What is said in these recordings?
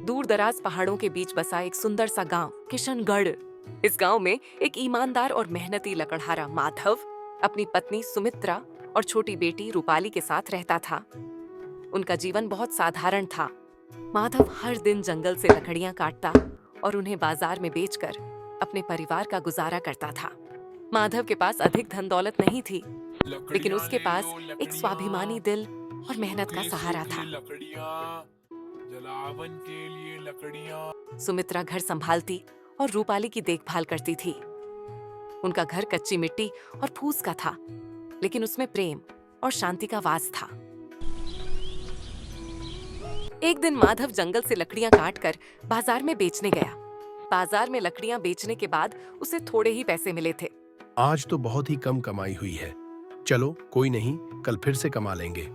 दूर दराज पहाड़ों के बीच बसा एक सुंदर सा गांव किशनगढ़। इस गांव में एक ईमानदार और मेहनती लकड़हारा माधव अपनी पत्नी सुमित्रा और छोटी बेटी रूपाली के साथ रहता था। उनका जीवन बहुत साधारण था। माधव हर दिन जंगल से लकड़ियां काटता और उन्हें बाजार में बेचकर अपने परिवार का गुजारा करता था। माधव के पास अधिक धन दौलत नहीं थी, लेकिन उसके पास एक स्वाभिमानी दिल और मेहनत का सहारा था। जलावन के लिए लकड़ियां। सुमित्रा घर संभालती और रूपाली की देखभाल करती थी। उनका घर कच्ची मिट्टी और फूस का था, लेकिन उसमें प्रेम और शांति का वास था। एक दिन माधव जंगल से लकड़ियां काटकर बाजार में बेचने गया। बाजार में लकड़ियां बेचने के बाद उसे थोड़े ही पैसे मिले थे। आज तो बहुत ही कम कमाई हुई है। चलो कोई नहीं, कल फिर से कमा लेंगे।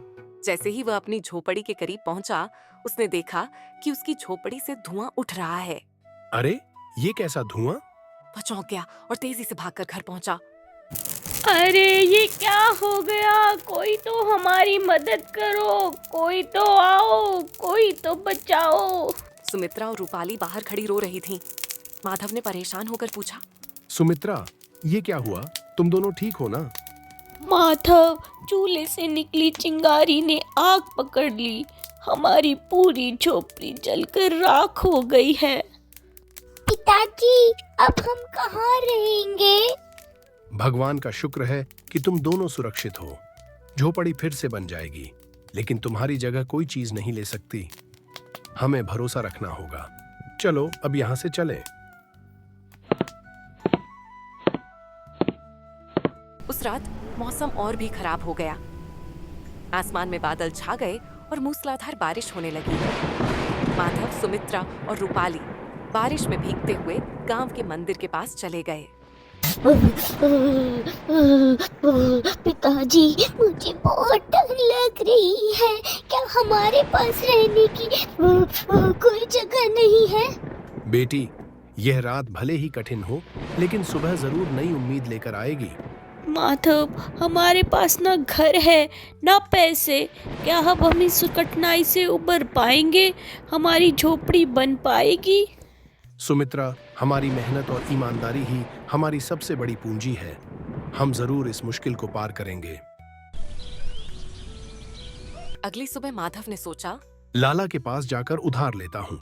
जैसे ही वह अपनी झोपड़ी के करीब पहुंचा, उसने देखा कि उसकी झोपड़ी से धुआं उठ रहा है। अरे ये कैसा धुआं? वह चौंक गया और तेजी से भागकर घर पहुंचा। अरे ये क्या हो गया? कोई तो हमारी मदद करो, कोई तो आओ, कोई तो बचाओ। सुमित्रा और रूपाली बाहर खड़ी रो रही थीं। माधव ने परेशान होकर पूछा, सुमित्रा, ये क्या हुआ? तुम दोनों ठीक हो ना? माधव, चूल्हे से निकली चिंगारी ने आग पकड़ ली। हमारी पूरी झोपड़ी जलकर राख हो गई है। पिताजी, अब हम कहाँ रहेंगे? भगवान का शुक्र है कि तुम दोनों सुरक्षित हो। झोपड़ी फिर से बन जाएगी, लेकिन तुम्हारी जगह कोई चीज नहीं ले सकती। हमें भरोसा रखना होगा। चलो अब यहाँ से चलें। उस रात मौसम और भी खराब हो गया। आसमान में बादल छा गए और मूसलाधार बारिश होने लगी। माधव, सुमित्रा और रूपाली बारिश में भीगते हुए गांव के मंदिर के पास चले गए। पिताजी, मुझे बहुत डर लग रही है। क्या हमारे पास रहने की कोई जगह नहीं है? बेटी, यह रात भले ही कठिन हो, लेकिन सुबह जरूर नई उम्मीद लेकर आएगी। माधव, हमारे पास ना घर है ना पैसे। क्या हम इस कठिनाई से उबर पाएंगे? हमारी झोपड़ी बन पाएगी? सुमित्रा, हमारी मेहनत और ईमानदारी ही हमारी सबसे बड़ी पूंजी है। हम जरूर इस मुश्किल को पार करेंगे। अगली सुबह माधव ने सोचा, लाला के पास जाकर उधार लेता हूँ।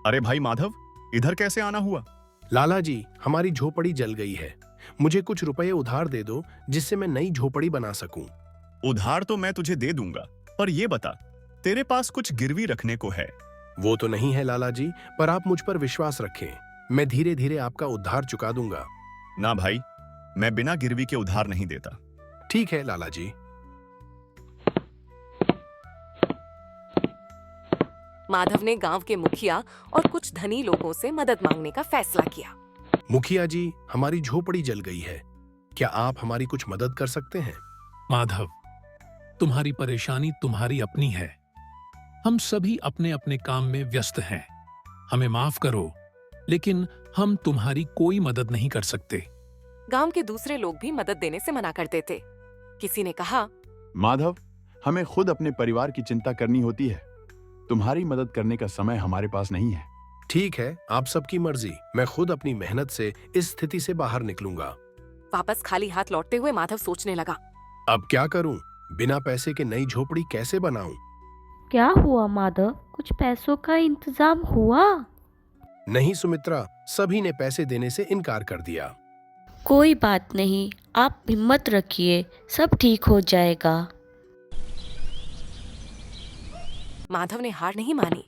अरे भाई माधव, इधर कैसे आना हुआ? लाला जी, हमारी झोपड़ी जल गई है। मुझे कुछ रुपए उधार दे दो, जिससे मैं नई झोपड़ी बना सकूं। उधार तो मैं तुझे दे दूंगा, पर ये बता, तेरे पास कुछ गिरवी रखने को है? वो तो नहीं है लाला जी, पर आप मुझ पर विश्वास रखें। मैं धीरे धीरे आपका उधार चुका दूंगा। ना भाई, मैं बिना गिरवी के उधार नहीं देता। ठीक है लाला जी। माधव ने गांव के मुखिया और कुछ धनी लोगों से मदद मांगने का फैसला किया। मुखिया जी, हमारी झोपड़ी जल गई है। क्या आप हमारी कुछ मदद कर सकते हैं? माधव, तुम्हारी परेशानी तुम्हारी अपनी है। हम सभी अपने अपने काम में व्यस्त हैं। हमें माफ करो, लेकिन हम तुम्हारी कोई मदद नहीं कर सकते। गांव के दूसरे लोग भी मदद देने से मना करते थे। किसी ने कहा, माधव, हमें खुद अपने परिवार की चिंता करनी होती है। तुम्हारी मदद करने का समय हमारे पास नहीं है। ठीक है, आप सबकी मर्जी। मैं खुद अपनी मेहनत से इस स्थिति से बाहर निकलूंगा। वापस खाली हाथ लौटते हुए माधव सोचने लगा, अब क्या करूं? बिना पैसे के नई झोपड़ी कैसे बनाऊं? क्या हुआ माधव? कुछ पैसों का इंतजाम हुआ? नहीं सुमित्रा, सभी ने पैसे देने से इनकार कर दिया। कोई बात नहीं, आप हिम्मत रखिए, सब ठीक हो जाएगा। माधव ने हार नहीं मानी।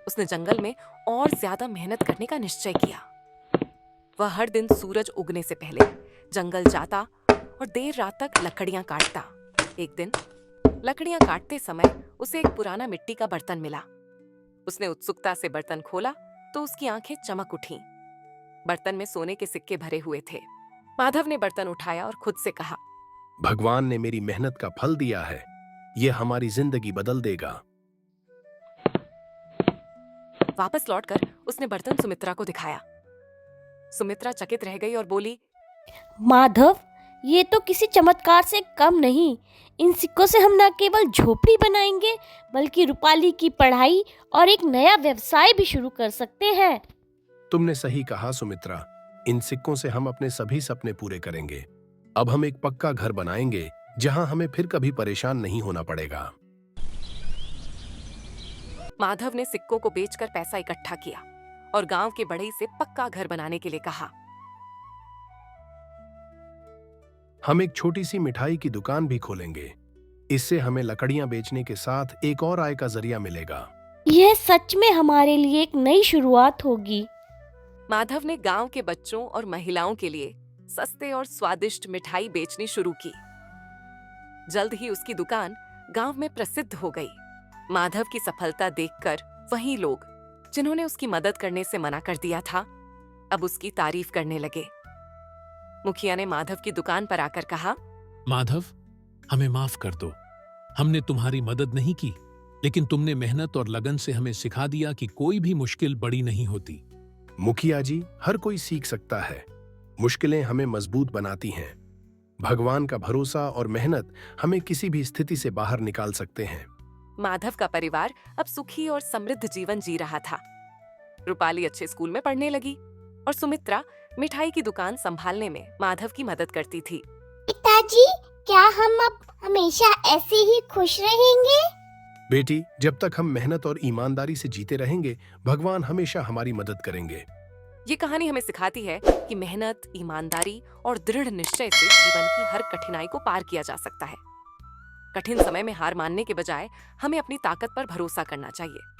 उसने जंगल में और ज्यादा मेहनत करने का निश्चय किया। वह हर दिन सूरज उगने से पहले जंगल जाता और देर रात तक लकड़ियां काटता। एक दिन लकड़ियां काटते समय उसे एक पुराना मिट्टी का बर्तन मिला। उसने उत्सुकता से बर्तन खोला तो उसकी आंखें चमक उठीं। बर्तन में सोने के सिक्के भरे हुए थे। माधव ने बर्तन उठाया और खुद से कहा, भगवान ने मेरी मेहनत का फल दिया है। यह हमारी जिंदगी बदल देगा। वापस लौटकर उसने बर्तन सुमित्रा को दिखाया। सुमित्रा चकित रह गई और बोली, माधव, ये तो किसी चमत्कार से कम नहीं। इन सिक्कों से हम न केवल झोपड़ी बनाएंगे बल्कि रूपाली की पढ़ाई और एक नया व्यवसाय भी शुरू कर सकते हैं। तुमने सही कहा सुमित्रा, इन सिक्कों से हम अपने सभी सपने पूरे करेंगे। अब हम एक पक्का घर बनाएंगे जहां हमें फिर कभी परेशान नहीं होना पड़ेगा। माधव ने सिक्कों को बेचकर पैसा इकट्ठा किया और गांव के बढ़ई से पक्का घर बनाने के लिए कहा। हम एक छोटी सी मिठाई की दुकान भी खोलेंगे। इससे हमें लकड़ियां बेचने के साथ एक और आय का जरिया मिलेगा। यह सच में हमारे लिए एक नई शुरुआत होगी। माधव ने गांव के बच्चों और महिलाओं के लिए सस्ते और स्वादिष्ट मिठाई बेचनी शुरू की। जल्द ही उसकी दुकान गांव में प्रसिद्ध हो गई। माधव की सफलता देखकर वही लोग जिन्होंने उसकी मदद करने से मना कर दिया था, अब उसकी तारीफ करने लगे। मुखिया ने माधव की दुकान पर आकर कहा, माधव, हमें माफ कर दो। हमने तुम्हारी मदद नहीं की, लेकिन तुमने मेहनत और लगन से हमें सिखा दिया कि कोई भी मुश्किल बड़ी नहीं होती। मुखिया जी, हर कोई सीख सकता है। मुश्किलें हमें मजबूत बनाती हैं। भगवान का भरोसा और मेहनत हमें किसी भी स्थिति से बाहर निकाल सकते हैं। माधव का परिवार अब सुखी और समृद्ध जीवन जी रहा था। रूपाली अच्छे स्कूल में पढ़ने लगी और सुमित्रा मिठाई की दुकान संभालने में माधव की मदद करती थी। पिताजी, क्या हम अब हमेशा ऐसे ही खुश रहेंगे? बेटी, जब तक हम मेहनत और ईमानदारी से जीते रहेंगे, भगवान हमेशा हमारी मदद करेंगे। ये कहानी हमें सिखाती है कि मेहनत, ईमानदारी और दृढ़ निश्चय से जीवन की हर कठिनाई को पार किया जा सकता है। कठिन समय में हार मानने के बजाय हमें अपनी ताकत पर भरोसा करना चाहिए।